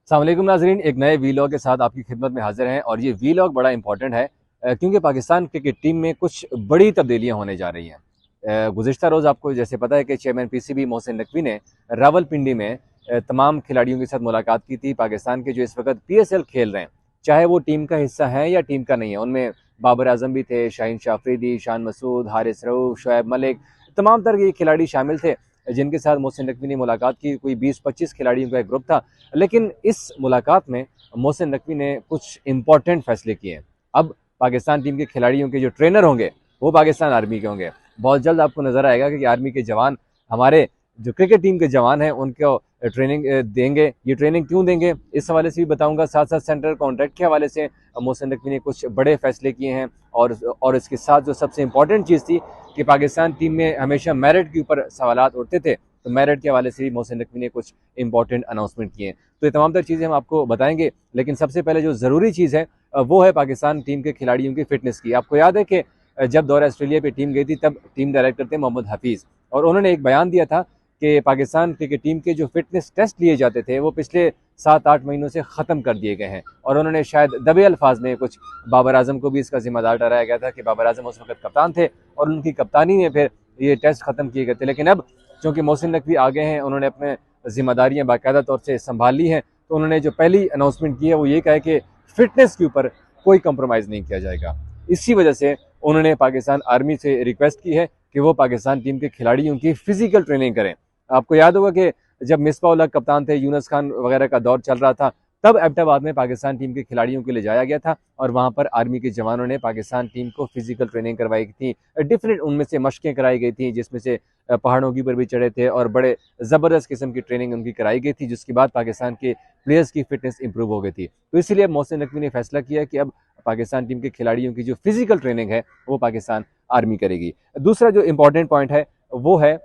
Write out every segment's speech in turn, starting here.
अस्सलाम वालेकुम नाज़रीन, एक नए वीलॉग के साथ आपकी खिदमत में हाजिर हैं। और ये वीलॉग बड़ा इंपॉर्टेंट है क्योंकि पाकिस्तान क्रिकेट टीम में कुछ बड़ी तब्दीलियां होने जा रही हैं। गुज़िश्ता रोज़ आपको जैसे पता है कि चेयरमैन पीसीबी मोहसिन नकवी ने रावलपिंडी में तमाम खिलाड़ियों के साथ मुलाकात की थी। पाकिस्तान के जो इस वक्त पीएसएल खेल रहे हैं, चाहे वो टीम का हिस्सा है या टीम का नहीं है, उनमें बाबर आजम भी थे, शाहीन शाह अफरीदी, शान मसूद, हारिस रऊफ, शोएब मलिक, तमाम तरह के खिलाड़ी शामिल थे जिनके साथ मोहसिन नकवी ने मुलाकात की। कोई 20-25 खिलाड़ियों का एक ग्रुप था। लेकिन इस मुलाकात में मोहसिन नकवी ने कुछ इंपॉर्टेंट फैसले किए हैं। अब पाकिस्तान टीम के खिलाड़ियों के जो ट्रेनर होंगे वो पाकिस्तान आर्मी के होंगे। बहुत जल्द आपको नजर आएगा कि आर्मी के जवान हमारे जो क्रिकेट टीम के जवान हैं उनको ट्रेनिंग देंगे। ये ट्रेनिंग क्यों देंगे इस हवाले से भी बताऊंगा। साथ साथ सेंट्रल कॉन्ट्रैक्ट के हवाले से मोहसिन नकवी ने कुछ बड़े फैसले किए हैं। और इसके साथ जो सबसे इंपॉर्टेंट चीज़ थी कि पाकिस्तान टीम में हमेशा मेरिट के ऊपर सवालात उठते थे, तो मेरिट के हवाले से भी मोहसिन नकवी ने कुछ इंपॉर्टेंट अनाउंसमेंट किए हैं। तो ये तमाम तर चीज़ें हम आपको बताएंगे, लेकिन सबसे पहले जो ज़रूरी चीज़ है वो है पाकिस्तान टीम के खिलाड़ियों की फिटनेस की। आपको याद है कि जब दौरा ऑस्ट्रेलिया पे टीम गई थी तब टीम डायरेक्टर थे मोहम्मद हफीज़, और उन्होंने एक बयान दिया था कि पाकिस्तान क्रिकेट टीम के जो फिटनेस टेस्ट लिए जाते थे वो पिछले 7-8 महीनों से ख़त्म कर दिए गए हैं। और उन्होंने शायद दबे अल्फाज में कुछ बाबर आजम को भी इसका जिम्मेदार ठहराया गया था कि बाबर आजम उस वक्त कप्तान थे और उनकी कप्तानी में फिर ये टेस्ट ख़त्म किए गए थे। लेकिन अब चूँकि मोहसिन नकवी आ गए हैं, उन्होंने अपने जिम्मेदारियाँ बाकायदा तौर से संभाल ली हैं, तो उन्होंने जो पहली अनाउंसमेंट की है वो ये कहा है कि फ़िटनेस के ऊपर कोई कंप्रोमाइज़ नहीं किया जाएगा। इसी वजह से उन्होंने पाकिस्तान आर्मी से रिक्वेस्ट की है कि वो पाकिस्तान टीम के खिलाड़ियों की फ़िज़िकल ट्रेनिंग करें। आपको याद होगा कि जब मिसबा उल हक कप्तान थे, यूनुस खान वगैरह का दौर चल रहा था, तब एबटाबाद में पाकिस्तान टीम के खिलाड़ियों को ले जाया गया था और वहाँ पर आर्मी के जवानों ने पाकिस्तान टीम को फिजिकल ट्रेनिंग करवाई थी। डिफरेंट उनमें से मशकें कराई गई थी, जिसमें से पहाड़ों के ऊपर भी चढ़े थे और बड़े ज़बरदस्त किस्म की ट्रेनिंग उनकी कराई गई थी, जिसके बाद पाकिस्तान के प्लेयर्स की फिटनेस इंप्रूव हो गई थी। तो इसलिए अब मोहसिन नकवी ने फैसला किया कि अब पाकिस्तान टीम के खिलाड़ियों की जो फिजिकल ट्रेनिंग है वो पाकिस्तान आर्मी करेगी। दूसरा जो इंपॉर्टेंट पॉइंट है वो है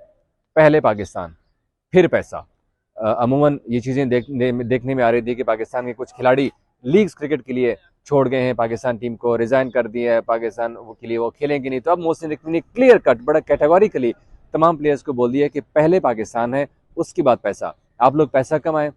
पहले पाकिस्तान फिर पैसा। अमूमन ये चीज़ें देखने में आ रही थी कि पाकिस्तान के कुछ खिलाड़ी लीग्स क्रिकेट के लिए छोड़ गए हैं, पाकिस्तान टीम को रिज़ाइन कर दिया है, पाकिस्तान के लिए वो खेलेंगे नहीं। तो अब मोहसिन नकवी ने क्लियर कट बड़ा कैटेगोरिकली तमाम प्लेयर्स को बोल दिया कि पहले पाकिस्तान है, उसके बाद पैसा। आप लोग पैसा कमाएं,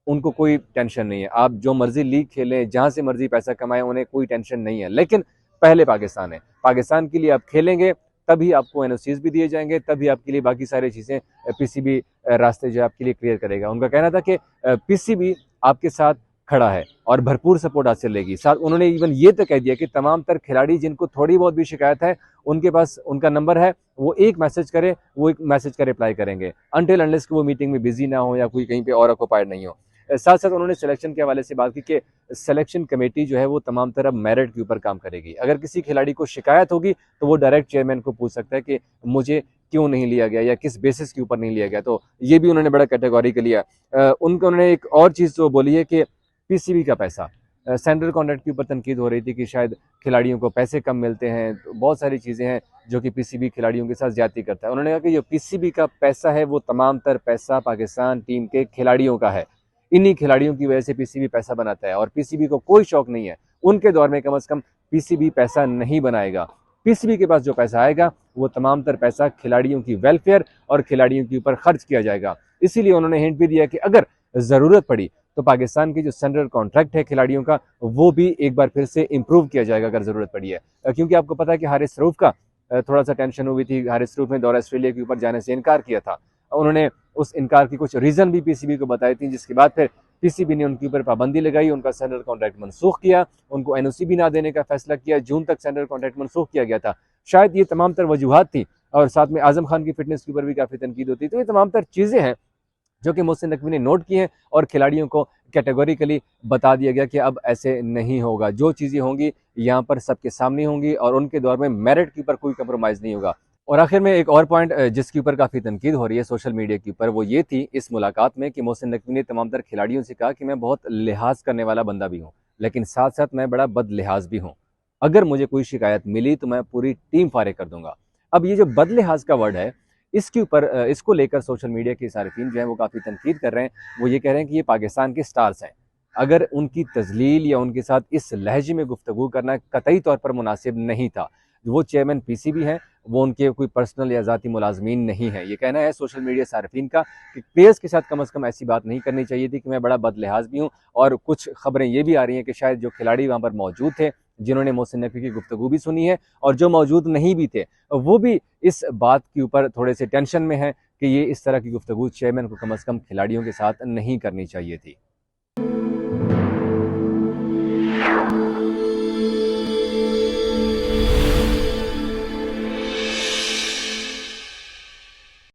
उनको कोई टेंशन नहीं है। आप जो मर्जी लीग खेलें, जहाँ से मर्जी पैसा कमाएं, उन्हें कोई टेंशन नहीं है। लेकिन पहले पाकिस्तान है, पाकिस्तान के लिए आप खेलेंगे तभी आपको एनओसीज भी दिए जाएंगे, तभी आपके लिए बाकी सारी चीज़ें पीसीबी रास्ते जो आपके लिए क्लियर करेगा। उनका कहना था कि पीसीबी आपके साथ खड़ा है और भरपूर सपोर्ट हासिल लेगी। साथ उन्होंने इवन ये तक कह दिया कि तमाम तर खिलाड़ी जिनको थोड़ी बहुत भी शिकायत है, उनके पास उनका नंबर है, वो एक मैसेज करे, वो एक मैसेज का रिप्लाई करेंगे, अनटिल अनलेस कि वो मीटिंग में बिजी ना हो या कोई कहीं पे और ऑक्युपाइड नहीं हो। साथ साथ उन्होंने सिलेक्शन के हवाले से बात की कि सिलेक्शन कमेटी जो है वो तमाम तरह मेरिट के ऊपर काम करेगी। अगर किसी खिलाड़ी को शिकायत होगी तो वो डायरेक्ट चेयरमैन को पूछ सकता है कि मुझे क्यों नहीं लिया गया या किस बेसिस के ऊपर नहीं लिया गया। तो ये भी उन्होंने बड़ा कैटेगरी के लिया। उन्होंने एक और चीज़ जो बोली है कि पीसीबी का पैसा, सेंट्रल कॉन्ट्रैक्ट के ऊपर तनकीद हो रही थी कि शायद खिलाड़ियों को पैसे कम मिलते हैं। तो बहुत सारी चीज़ें हैं जो कि पीसीबी खिलाड़ियों के साथ ज्यादती करता है। उन्होंने कहा कि जो पीसीबी का पैसा है वो तमाम तर पैसा पाकिस्तान टीम के खिलाड़ियों का है। इन्हीं खिलाड़ियों की वजह से पीसीबी पैसा बनाता है और पीसीबी को कोई शौक नहीं है उनके दौर में कम से कम पीसीबी पैसा नहीं बनाएगा। पीसीबी के पास जो पैसा आएगा वो तमाम तर पैसा खिलाड़ियों की वेलफेयर और खिलाड़ियों के ऊपर खर्च किया जाएगा। इसीलिए उन्होंने हिंट भी दिया कि अगर ज़रूरत पड़ी तो पाकिस्तान की जो सेंट्रल कॉन्ट्रैक्ट है खिलाड़ियों का वो भी एक बार फिर से इंप्रूव किया जाएगा अगर ज़रूरत पड़ी है। क्योंकि आपको पता है कि हारिस रऊफ का थोड़ा सा टेंशन हुई थी। हारिस रऊफ ने दौरा ऑस्ट्रेलिया के ऊपर जाने से इनकार किया था। उन्होंने उस इनकार की कुछ रीज़न भी पीसीबी को बताई थी, जिसके बाद फिर पीसीबी ने उनके ऊपर पाबंदी लगाई, उनका सेंट्रल कॉन्ट्रैक्ट मनसूख किया, उनको एनओसी भी ना देने का फैसला किया। जून तक सेंट्रल कॉन्ट्रैक्ट मनसूख किया गया था। शायद ये तमाम तर वजूहात थी और साथ में आजम खान की फिटनेस के ऊपर भी काफ़ी तनकीद होती। तो ये तमाम तर चीज़ें हैं जो कि मोहसिन नकवी ने नोट की हैं और खिलाड़ियों को कैटेगोरिकली बता दिया गया कि अब ऐसे नहीं होगा। जो चीज़ें होंगी यहाँ पर सबके सामने होंगी और उनके दौर में मेरिट के ऊपर कोई कंप्रोमाइज़ नहीं होगा। और आखिर में एक और पॉइंट जिसके ऊपर काफ़ी तनकीद हो रही है सोशल मीडिया के ऊपर, वो ये थी इस मुलाकात में कि मोहसिन नकवी ने तमाम तर खिलाड़ियों से कहा कि मैं बहुत लिहाज करने वाला बंदा भी हूँ, लेकिन साथ साथ मैं बड़ा बद लिहाज भी हूँ। अगर मुझे कोई शिकायत मिली तो मैं पूरी टीम फारिग कर दूंगा। अब ये जो बद लिहाज का वर्ड है, इसके ऊपर इसको लेकर सोशल मीडिया के सारिफीन जो है वो काफ़ी तनकीद कर रहे हैं। वो ये कह रहे हैं कि ये पाकिस्तान के स्टार्स हैं, अगर उनकी तजलील या उनके साथ इस लहजे में गुफ्तगू करना कतई तौर पर मुनासिब नहीं था। वो चेयरमैन पीसीबी हैं, वो उनके कोई पर्सनल या ज़ाती मुलाजमीन नहीं है। ये कहना है सोशल मीडिया सार्फिन का कि प्लेयर्स के साथ कम से कम ऐसी बात नहीं करनी चाहिए थी कि मैं बड़ा बदलिहाज भी हूँ। और कुछ खबरें ये भी आ रही हैं कि शायद जो खिलाड़ी वहाँ पर मौजूद थे, जिन्होंने मोहसिन नकवी की गुफ्तगू भी सुनी है और जो मौजूद नहीं भी थे, वो भी इस बात के ऊपर थोड़े से टेंशन में है कि ये इस तरह की गुफ्तगू चेयरमैन को कम से कम खिलाड़ियों के साथ नहीं करनी चाहिए थी।